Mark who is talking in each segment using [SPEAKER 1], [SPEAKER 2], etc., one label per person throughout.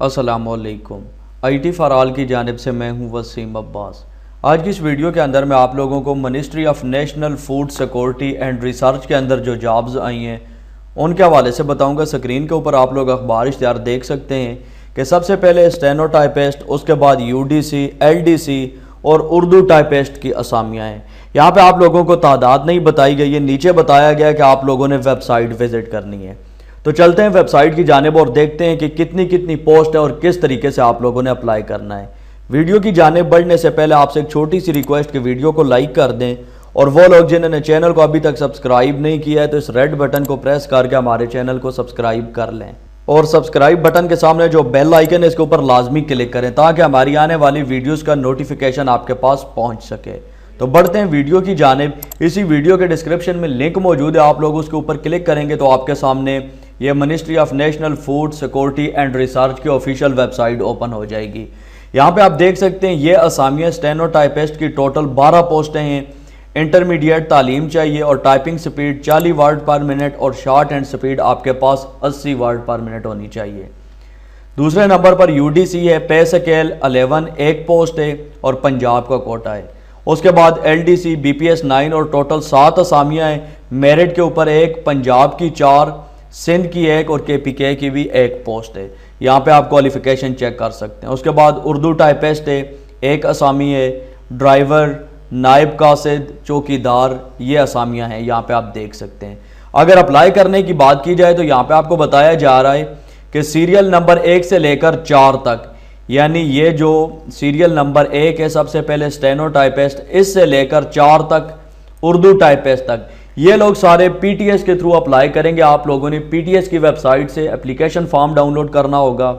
[SPEAKER 1] अस्सलाम वालेकुम। IT for all की जानिब से मैं हूं वसीम अब्बास। आज की इस वीडियो के अंदर मैं आप लोगों को ministry of national food security and research के अंदर जो जॉब्स आई हैं उनके हवाले से बताऊंगा। स्क्रीन के ऊपर आप लोग अखबार इश्तिहार देख सकते हैं कि सबसे पहले स्टेनोटाइपिस्ट, उसके बाद UDC, LDC और उर्दू टाइपिस्ट की असामियाँ हैं। यहाँ पे आप लोगों को तादाद नहीं बताई गई है, नीचे बताया गया कि आप लोगों ने वेबसाइट विजिट करनी है। तो चलते हैं वेबसाइट की जानिब और देखते हैं कि कितनी कितनी पोस्ट है और किस तरीके से आप लोगों ने अप्लाई करना है। वीडियो की जानिब बढ़ने से पहले आपसे एक छोटी सी रिक्वेस्ट कि वीडियो को लाइक कर दें, और वो लोग जिन्होंने चैनल को अभी तक सब्सक्राइब नहीं किया है तो इस रेड बटन को प्रेस करके हमारे चैनल को सब्सक्राइब कर लें, और सब्सक्राइब बटन के सामने जो बेल आइकन है इसके ऊपर लाजमी क्लिक करें ताकि हमारी आने वाली वीडियोस का नोटिफिकेशन आपके पास पहुंच सके। तो बढ़ते हैं वीडियो की जानिब। इसी वीडियो के डिस्क्रिप्शन में लिंक मौजूद है, आप लोग उसके ऊपर क्लिक करेंगे तो आपके सामने ये ministry of national food security and research की ऑफिशियल वेबसाइट ओपन हो जाएगी। यहाँ पे आप देख सकते हैं ये असामियाँ स्टेनोटाइपिस्ट की टोटल 12 पोस्टें हैं। इंटरमीडिएट तालीम चाहिए और टाइपिंग स्पीड 40 वर्ड पर मिनट और शॉर्ट हैंड स्पीड आपके पास 80 वर्ड पर मिनट होनी चाहिए। दूसरे नंबर पर UDC है, पे स्केल 11 एक पोस्ट है और पंजाब का कोटा है। उसके बाद LDC, BPS 9 और टोटल 7 असामियाँ हैं। मेरिट के ऊपर एक, पंजाब की 4, सिंध की 1 और KPK की भी 1 पोस्ट है। यहाँ पे आप क्वालिफिकेशन चेक कर सकते हैं। उसके बाद उर्दू टाइपिस्ट है, 1 असामी है। ड्राइवर, नायब कासिद, चौकीदार, ये असामियाँ हैं, यहाँ पे आप देख सकते हैं। अगर अप्लाई करने की बात की जाए तो यहाँ पे आपको बताया जा रहा है कि सीरियल नंबर 1 से लेकर 4 तक, यानी ये जो सीरियल नंबर 1 है सबसे पहले स्टेनोटाइपिस्ट, इससे लेकर 4 तक उर्दू टाइपिस्ट तक, ये लोग सारे PTS के थ्रू अप्लाई करेंगे। आप लोगों ने PTS की वेबसाइट से एप्लीकेशन फॉर्म डाउनलोड करना होगा,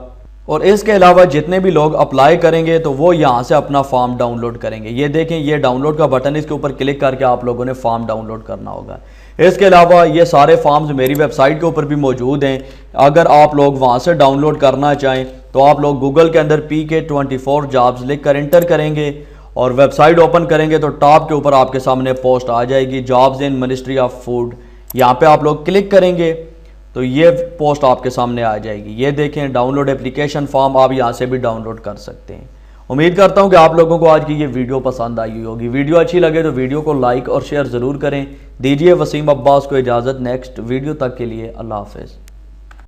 [SPEAKER 1] और इसके अलावा जितने भी लोग अप्लाई करेंगे तो वो यहाँ से अपना फॉर्म डाउनलोड करेंगे। ये देखें, ये डाउनलोड का बटन, इसके ऊपर क्लिक करके आप लोगों ने फॉर्म डाउनलोड करना होगा। इसके अलावा ये सारे फॉर्म्स मेरी वेबसाइट के ऊपर भी मौजूद हैं। अगर आप लोग वहाँ से डाउनलोड करना चाहें तो आप लोग गूगल के अंदर PK24 जॉब्स लिख कर इंटर करेंगे और वेबसाइट ओपन करेंगे तो टॉप के ऊपर आपके सामने पोस्ट आ जाएगी, jobs in ministry of food. यहाँ पे आप लोग क्लिक करेंगे तो ये पोस्ट आपके सामने आ जाएगी। ये देखें, डाउनलोड एप्लीकेशन फॉर्म, आप यहाँ से भी डाउनलोड कर सकते हैं। उम्मीद करता हूँ कि आप लोगों को आज की ये वीडियो पसंद आई होगी। वीडियो अच्छी लगे तो वीडियो को लाइक और शेयर ज़रूर करें। दीजिए वसीम अब्बास को इजाज़त। नेक्स्ट वीडियो तक के लिए अल्लाह हाफ़िज़।